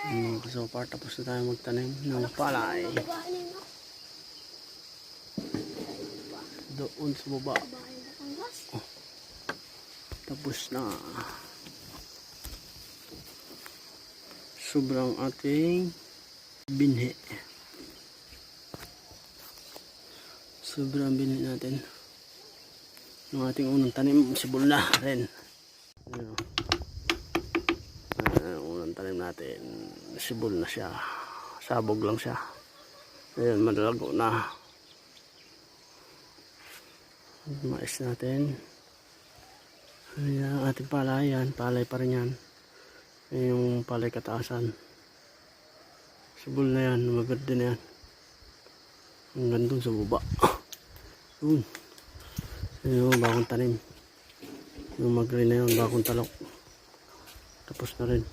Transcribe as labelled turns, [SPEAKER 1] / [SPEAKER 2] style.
[SPEAKER 1] Mga kasopar, tapos na tayo magtanim ng palay. Doon sa baba. Oh, tapos na. Sobrang ating binhi. Sobrang binhi natin. Yung ating unang tanim, sibol na rin. Unang tanim natin, sibol na siya. Sabog lang siya. Ayan, malalago na. Mais natin. Ayan, ating palay yan. Palay pa rin yan. Ayan yung palay kataasan. Sibol na yan. Maganda na yan. Ang gandong sa baba. Yun. Ayan yung bagong tanim. Yung mag-green na yun. Bagong talok. Tapos na rin.